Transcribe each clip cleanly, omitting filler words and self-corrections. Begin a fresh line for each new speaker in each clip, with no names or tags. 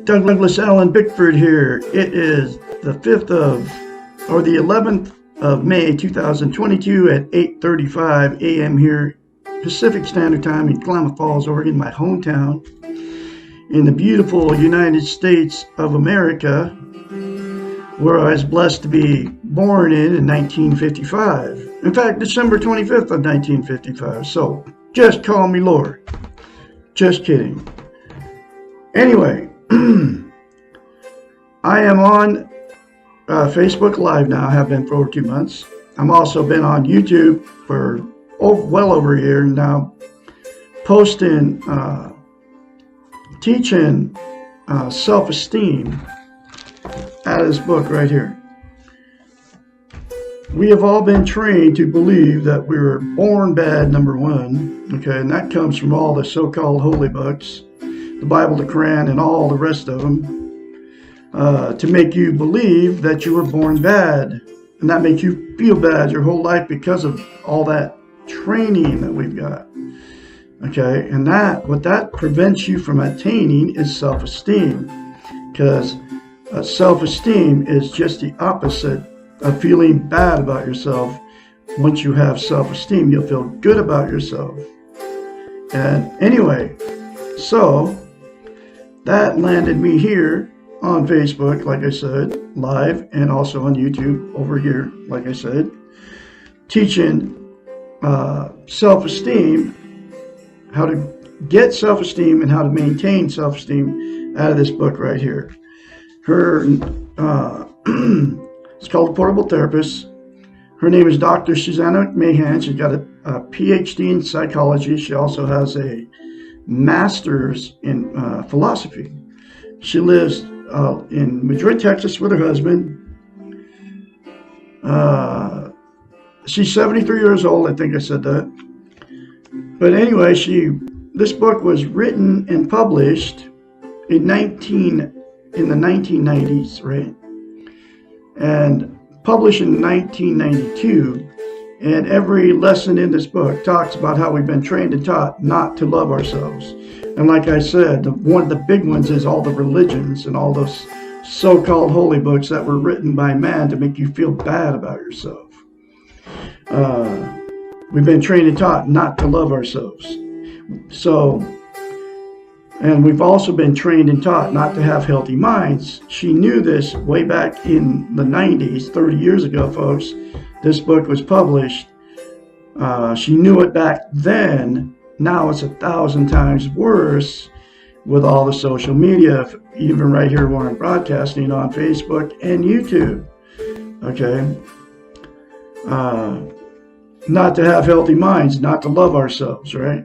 Douglas Allen Bickford here. It is the 11th of May 2022 at 8:35 a.m. here Pacific Standard Time in Klamath Falls, Oregon, my hometown in the beautiful United States of America, where I was blessed to be born in 1955. In fact, December 25th of 1955. So just call me Lord. Just kidding. Anyway, I am on Facebook Live now. I have been for over 2 months. I'm also been on YouTube for well over a year now, posting, teaching self-esteem out of this book right here. We have all been trained to believe that we were born bad, number one, okay, and that comes from all the so-called holy books, the Bible, the Quran, and all the rest of them, to make you believe that you were born bad, and that makes you feel bad your whole life because of all that training that we've got. Okay, and what that prevents you from attaining is self-esteem, because self-esteem is just the opposite of feeling bad about yourself. Once you have self-esteem, you'll feel good about yourself. And anyway, so that landed me here on Facebook, like I said, live, and also on YouTube over here, like I said, teaching self-esteem, how to get self-esteem and how to maintain self-esteem out of this book right here. It's called The Portable Therapist. Her name is Dr. Susanna McMahon. She's got a PhD in psychology. She also has a master's in philosophy. She lives in Madrid, Texas with her husband. She's 73 years old. I think I said that. But anyway, this book was written and published in the 1990s, right? And published in 1992. And every lesson in this book talks about how we've been trained and taught not to love ourselves. And like I said, one of the big ones is all the religions and all those so-called holy books that were written by man to make you feel bad about yourself. We've been trained and taught not to love ourselves. And we've also been trained and taught not to have healthy minds. She knew this way back in the 90s, 30 years ago, folks. This book was published. She knew it back then. Now it's 1,000 times worse with all the social media, even right here where I'm broadcasting on Facebook and YouTube. Okay? Not to have healthy minds, not to love ourselves, right?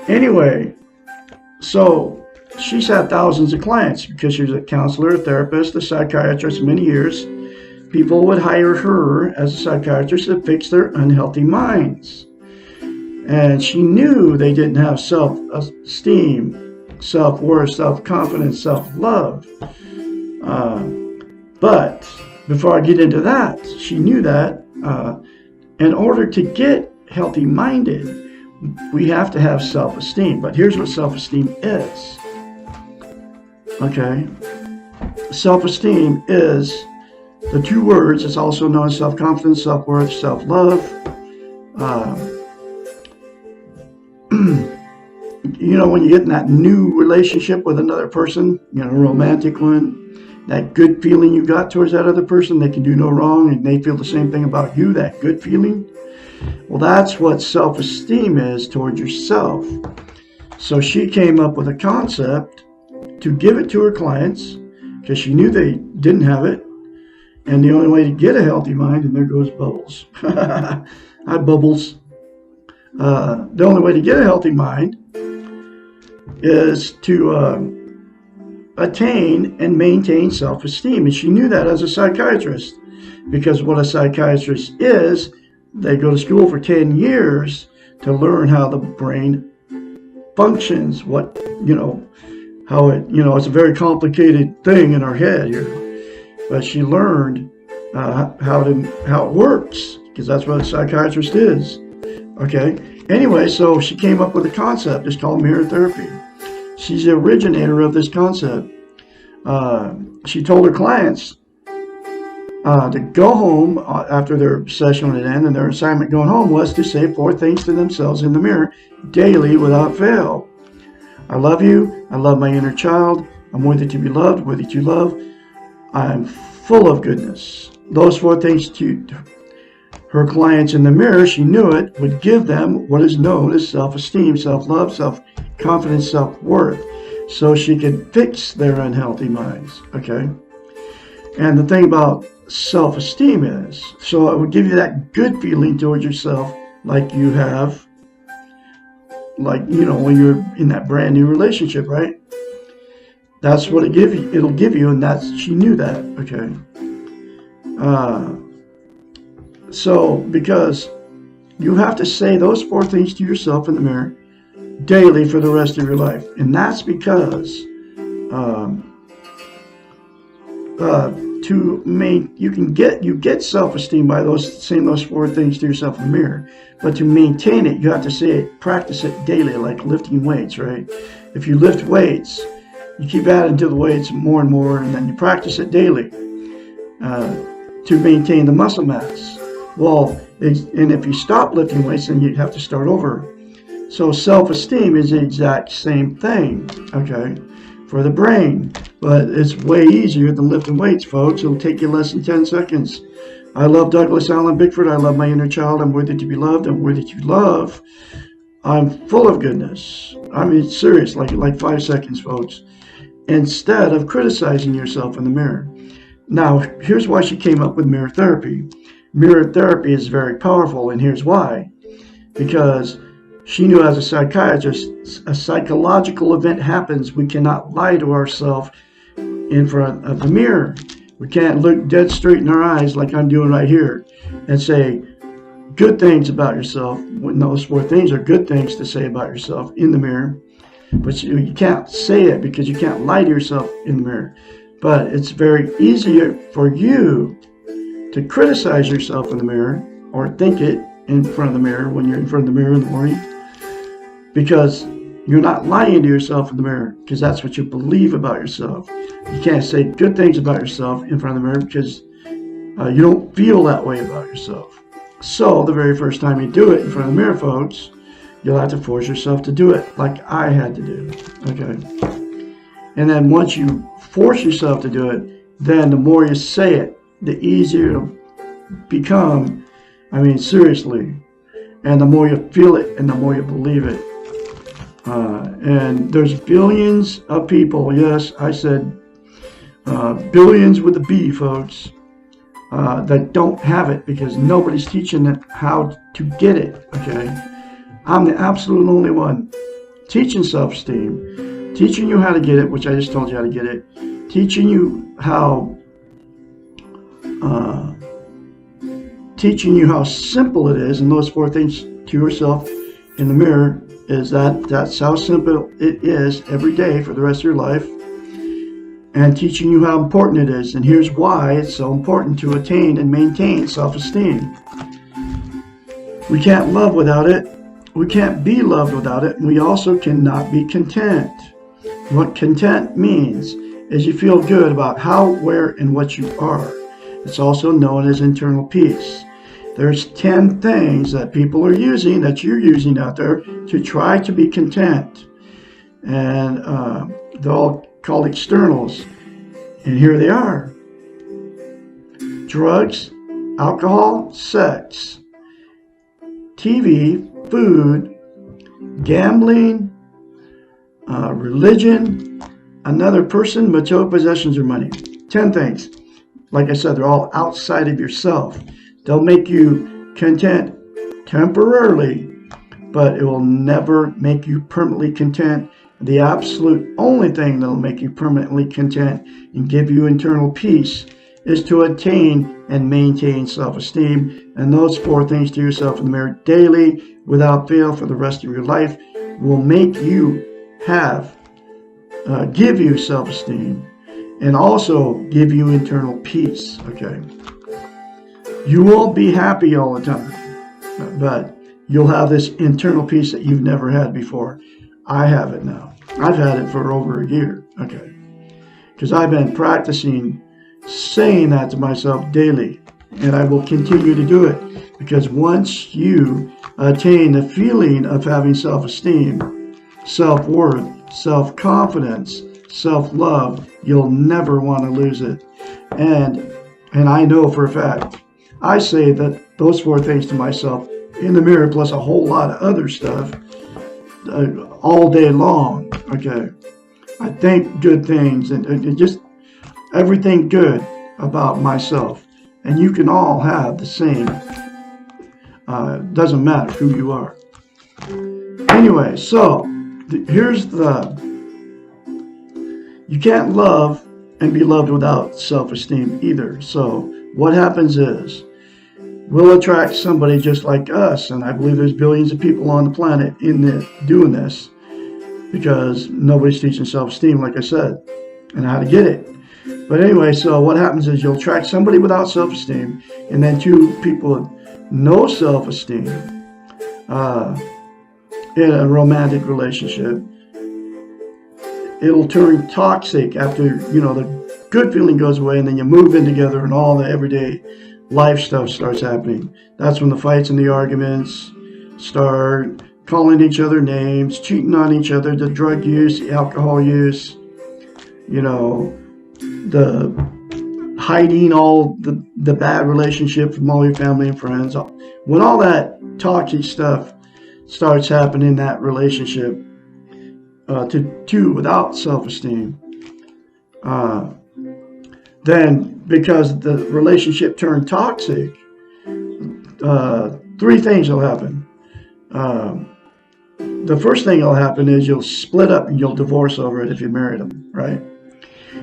Anyway, so she's had thousands of clients because she's a counselor, a therapist, a psychiatrist for many years. People would hire her as a psychiatrist to fix their unhealthy minds. And she knew they didn't have self-esteem, self-worth, self-confidence, self-love. But before I get into that, she knew that in order to get healthy-minded, we have to have self-esteem. But here's what self-esteem is. Okay? Self-esteem is the two words. It's also known as self-confidence, self-worth, self-love. You know, when you get in that new relationship with another person, you know, a romantic one, that good feeling you got towards that other person, they can do no wrong, and they feel the same thing about you, that good feeling. Well, that's what self-esteem is towards yourself. So she came up with a concept to give it to her clients because she knew they didn't have it. And the only way to get a healthy mind, and there goes Bubbles. Hi, Bubbles. The only way to get a healthy mind is to attain and maintain self-esteem. And she knew that as a psychiatrist, because what a psychiatrist is, they go to school for 10 years to learn how the brain functions, how it, it's a very complicated thing in our head here. But she learned how it works, because that's what a psychiatrist is. Okay. Anyway, so she came up with a concept. It's called mirror therapy. She's the originator of this concept. She told her clients to go home after their session would end, and their assignment going home was to say 4 things to themselves in the mirror daily without fail. I love you. I love my inner child. I'm worthy to be loved, worthy to love. I'm full of goodness. Those 4 things to her clients in the mirror, she knew it, would give them what is known as self-esteem, self-love, self-confidence, self-worth, so she could fix their unhealthy minds, okay? And the thing about self-esteem is, so it would give you that good feeling towards yourself, like you have, when you're in that brand new relationship, right? That's what it'll give you, and she knew that, okay? So, because you have to say those 4 things to yourself in the mirror daily for the rest of your life. And that's because you get self-esteem by saying those 4 things to yourself in the mirror. But to maintain it, you have to say it, practice it daily, like lifting weights, right? If you lift weights, you keep adding to the weights more and more, and then you practice it daily to maintain the muscle mass. Well, and if you stop lifting weights, then you'd have to start over. So self-esteem is the exact same thing, okay, for the brain. But it's way easier than lifting weights, folks. It'll take you less than 10 seconds. I love Douglas Allen Bickford. I love my inner child. I'm worthy to be loved. I'm worthy to love. I'm full of goodness. I mean, it's serious, like 5 seconds, folks. Instead of criticizing yourself in the mirror. Now, here's why she came up with mirror therapy. Mirror therapy is very powerful, and here's why. Because she knew as a psychiatrist, a psychological event happens. We cannot lie to ourselves in front of the mirror. We can't look dead straight in our eyes like I'm doing right here and say good things about yourself, when those 4 things are good things to say about yourself in the mirror. But you can't say it because you can't lie to yourself in the mirror. But it's very easier for you to criticize yourself in the mirror, or think it in front of the mirror when you're in front of the mirror in the morning, because you're not lying to yourself in the mirror, because that's what you believe about yourself. You can't say good things about yourself in front of the mirror because you don't feel that way about yourself. So the very first time you do it in front of the mirror, folks, you'll have to force yourself to do it, like I had to do, okay? And then once you force yourself to do it, then the more you say it, the easier it'll become. I mean, seriously. And the more you feel it, and the more you believe it. And there's billions of people, yes, I said billions with a B, folks, that don't have it because nobody's teaching them how to get it, okay? I'm the absolute only one teaching self-esteem, teaching you how to get it, which I just told you how to get it, teaching you how simple it is, and those 4 things to yourself in the mirror is that's how simple it is every day for the rest of your life, and teaching you how important it is. And here's why it's so important to attain and maintain self-esteem. We can't love without it. We can't be loved without it. And we also cannot be content. What content means is you feel good about how, where, and what you are. It's also known as internal peace. There's 10 things that people are using, that you're using out there, to try to be content. And they're all called externals. And here they are. Drugs, alcohol, sex, TV, food, gambling, religion, another person, material possessions, or money. 10 things. like I said, they're all outside of yourself. They'll make you content temporarily, but it will never make you permanently content. The absolute only thing that will make you permanently content and give you internal peace is to attain and maintain self-esteem. And those 4 things to yourself in the mirror daily, without fail, for the rest of your life, will make you give you self-esteem and also give you internal peace. Okay. You won't be happy all the time, but you'll have this internal peace that you've never had before. I have it now. I've had it for over a year. Okay. Because I've been practicing saying that to myself daily, and I will continue to do it, because once you attain the feeling of having self-esteem, self-worth, self-confidence, self-love, you'll never want to lose it. And I know for a fact, I say that those 4 things to myself in the mirror, plus a whole lot of other stuff, all day long. Okay. I think good things and just everything good about myself. And you can all have the same. Doesn't matter who you are. Anyway, so here's you can't love and be loved without self-esteem either. So what happens is, we'll attract somebody just like us, and I believe there's billions of people on the planet doing this, because nobody's teaching self-esteem, like I said, and how to get it. But anyway, so what happens is you'll attract somebody without self-esteem, and then 2 people with no self-esteem in a romantic relationship. It'll turn toxic after, the good feeling goes away, and then you move in together and all the everyday life stuff starts happening. That's when the fights and the arguments start, calling each other names, cheating on each other, the drug use, the alcohol use, the hiding all the bad relationship from all your family and friends. When all that toxic stuff starts happening in that relationship, to 2 without self-esteem, then because the relationship turned toxic, 3 things will happen. The first thing that'll happen is you'll split up and you'll divorce over it if you married them, right?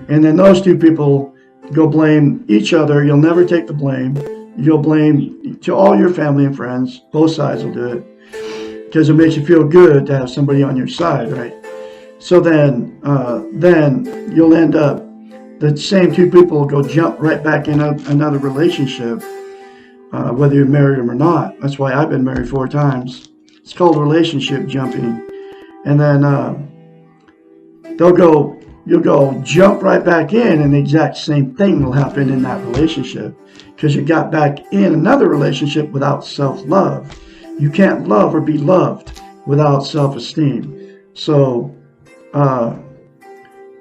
And then those 2 people go blame each other. You'll never take the blame. You'll blame to all your family and friends. Both sides will do it, because it makes you feel good to have somebody on your side, right? So then you'll end up, the same 2 people will go jump right back in another relationship, whether you're married them or not. That's why I've been married 4 times. It's called relationship jumping. And then you'll go jump right back in, and the exact same thing will happen in that relationship, because you got back in another relationship without self-love. You can't love or be loved without self-esteem. So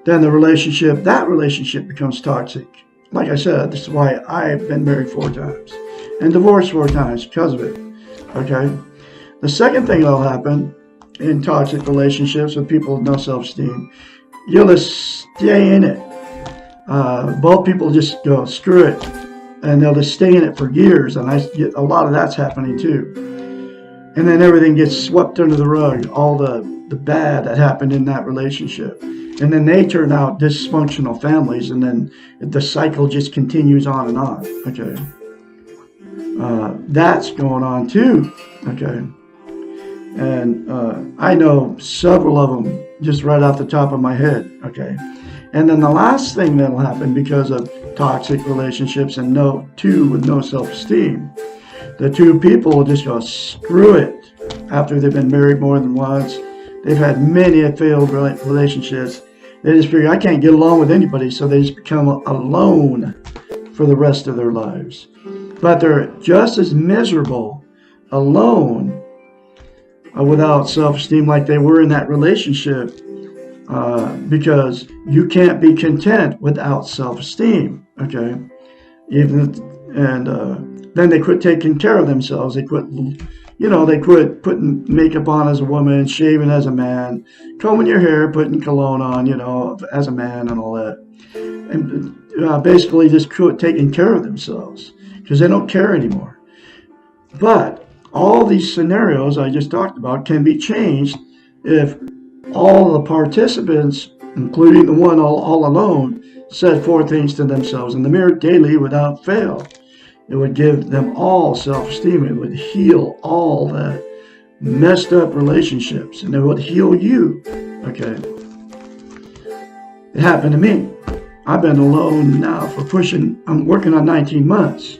then that relationship becomes toxic. Like I said, this is why I've been married 4 times and divorced 4 times because of it. Okay. The second thing that'll happen in toxic relationships with people with no self-esteem, you'll just stay in it. Both people just go, screw it, and they'll just stay in it for years. And a lot of that's happening too. And then everything gets swept under the rug, all the bad that happened in that relationship. And then they turn out dysfunctional families, and then the cycle just continues on and on. Okay. That's going on too. Okay. And I know several of them just right off the top of my head. Okay. And then the last thing that'll happen because of toxic relationships and 2 with no self-esteem, the 2 people will just go, screw it, after they've been married more than once. They've had many failed relationships. They just figure, I can't get along with anybody, so they just become alone for the rest of their lives. But they're just as miserable alone without self-esteem like they were in that relationship, because you can't be content without self-esteem. Okay. Then they quit taking care of themselves. They quit putting makeup on as a woman, shaving as a man, combing your hair, putting cologne on, as a man and all that. And basically just taking care of themselves because they don't care anymore. But all these scenarios I just talked about can be changed if all the participants, including the one all alone, set forth things to themselves in the mirror daily without fail. It would give them all self-esteem. It would heal all the messed up relationships, and it would heal you. Okay. It happened to me. I've been alone now I'm working on 19 months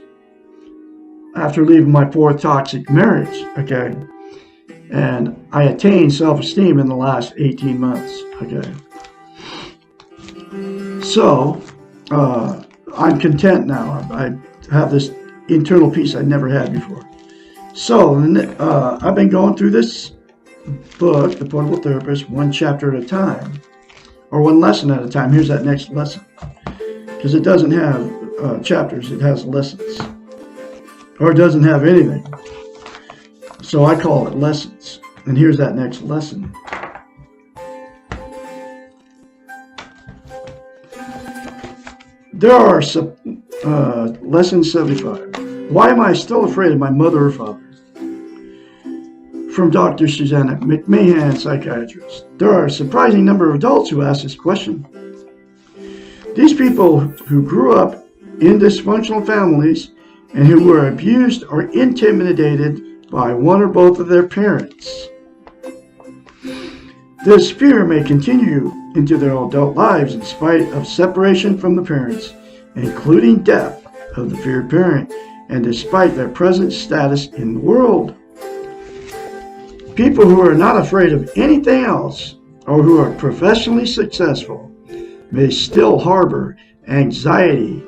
after leaving my fourth toxic marriage. Okay. And I attained self-esteem in the last 18 months. Okay. So, I'm content now. I have this internal peace I never had before. So, I've been going through this book, The Portable Therapist, one chapter at a time, or one lesson at a time. Here's that next lesson. Because it doesn't have chapters, it has lessons. Or it doesn't have anything. So I call it lessons. And here's that next lesson. There are lesson 75. Why am I still afraid of my mother or father? From Dr. Susanna McMahon, psychiatrist. There are a surprising number of adults who ask this question. These people who grew up in dysfunctional families and who were abused or intimidated by one or both of their parents. This fear may continue into their adult lives in spite of separation from the parents, including death of the feared parent, and despite their present status in the world. People who are not afraid of anything else or who are professionally successful may still harbor anxiety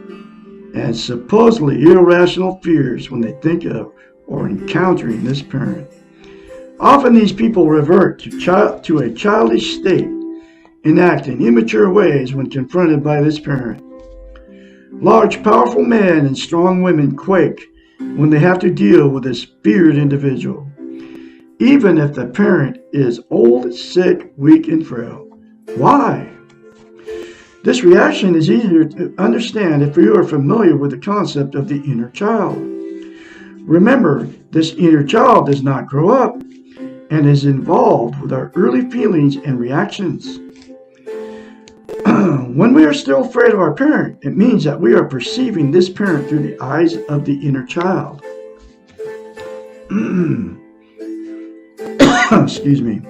and supposedly irrational fears when they think of or encountering this parent. Often these people revert to a childish state and act in immature ways when confronted by this parent. Large, powerful men and strong women quake when they have to deal with this feared individual, even if the parent is old, sick, weak, and frail. Why? This reaction is easier to understand if you are familiar with the concept of the inner child. Remember, this inner child does not grow up and is involved with our early feelings and reactions. When we are still afraid of our parent, it means that we are perceiving this parent through the eyes of the inner child. Excuse me.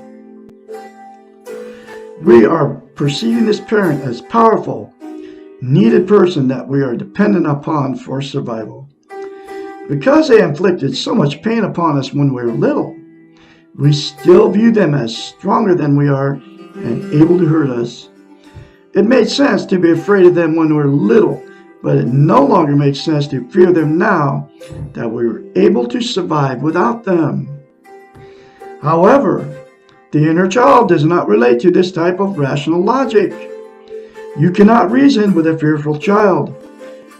We are perceiving this parent as powerful, needed person that we are dependent upon for survival. Because they inflicted so much pain upon us when we were little, we still view them as stronger than we are and able to hurt us. It made sense to be afraid of them when we were little, but it no longer makes sense to fear them now that we were able to survive without them. However, the inner child does not relate to this type of rational logic. You cannot reason with a fearful child.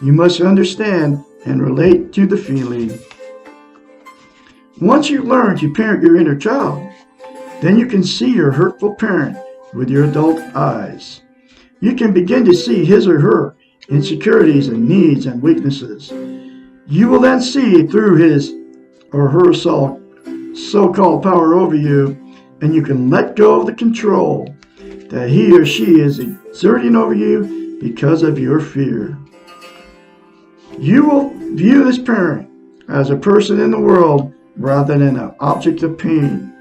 You must understand and relate to the feeling. Once you learn to parent your inner child, then you can see your hurtful parent with your adult eyes. You can begin to see his or her insecurities and needs and weaknesses. You will then see through his or her so-called power over you, and you can let go of the control that he or she is exerting over you because of your fear. You will view this parent as a person in the world rather than an object of pain.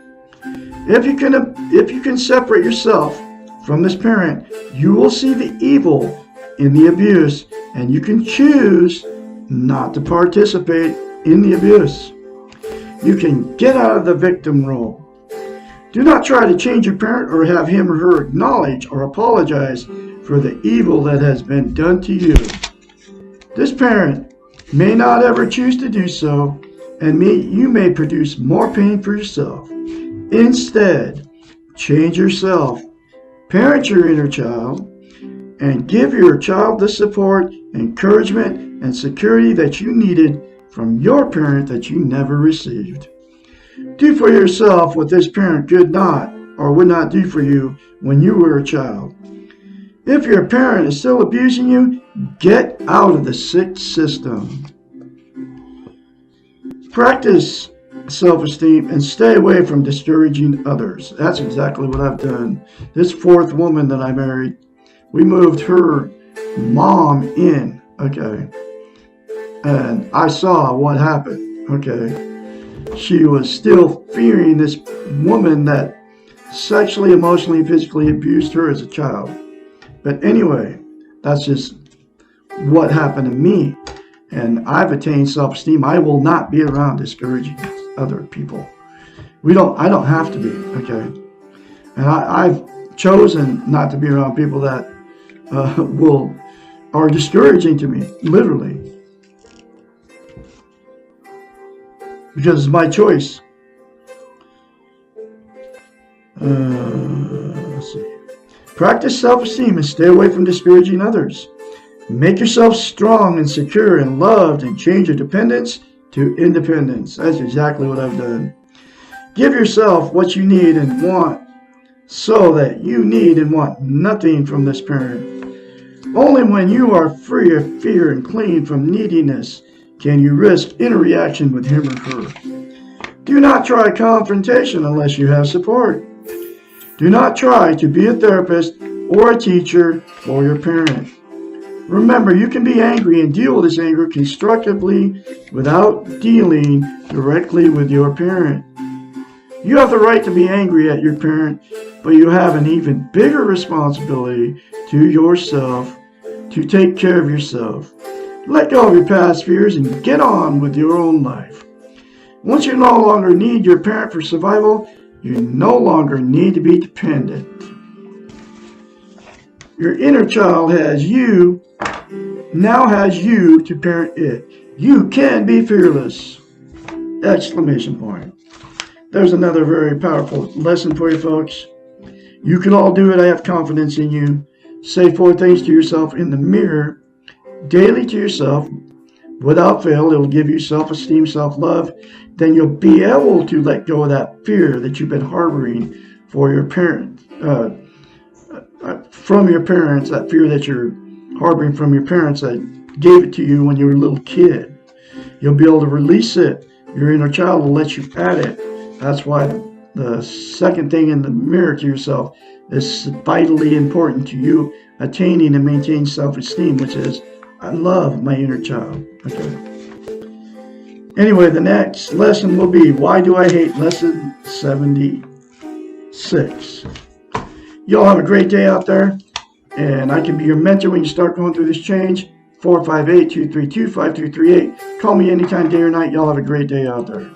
If you can separate yourself from this parent, you will see the evil in the abuse, and you can choose not to participate in the abuse. You can get out of the victim role. Do not try to change your parent or have him or her acknowledge or apologize for the evil that has been done to you. This parent may not ever choose to do so, and you may produce more pain for yourself. Instead, change yourself, parent your inner child, and give your child the support, encouragement, and security that you needed from your parent that you never received. Do for yourself what this parent could not or would not do for you when you were a child. If your parent is still abusing you, get out of the sick system. Practice self-esteem and stay away from discouraging others. That's exactly what I've done. This fourth woman that I married, we moved her mom in, okay, and I saw what happened, okay. She was still fearing this woman that sexually, emotionally, physically abused her as a child. But anyway, that's just what happened to me. And I've attained self-esteem. I will not be around discouraging other people. I don't have to be, okay? And I've chosen not to be around people that are discouraging to me, literally. Because it's my choice. Let's see. Practice self-esteem and stay away from discouraging others. Make yourself strong and secure and loved and change your dependence to independence. That's exactly what I've done. Give yourself what you need and want so that you need and want nothing from this parent. Only when you are free of fear and clean from neediness can you risk interreaction with him or her. Do not try confrontation unless you have support. Do not try to be a therapist or a teacher for your parent. Remember, you can be angry and deal with this anger constructively without dealing directly with your parent. You have the right to be angry at your parent, but you have an even bigger responsibility to yourself to take care of yourself. Let go of your past fears and get on with your own life. Once you no longer need your parent for survival, you no longer need to be dependent. Your inner child now has you to parent it. You can be fearless! Exclamation point. There's another very powerful lesson for you folks. You can all do it. I have confidence in you. Say 4 things to yourself in the mirror, daily to yourself, without fail. It'll give you self-esteem, self-love. Then you'll be able to let go of that fear that you've been harboring for your parent, from your parents, that fear that you're harboring from your parents that gave it to you when you were a little kid. You'll be able to release it. Your inner child will let you at it. That's why the second thing in the mirror to yourself is vitally important to you attaining and maintaining self-esteem, which is, I love my inner child. Okay. Anyway, the next lesson will be, why do I hate? Lesson 76. Y'all have a great day out there, and I can be your mentor when you start going through this change. 458-232-5238. Call me anytime, day or night. Y'all have a great day out there.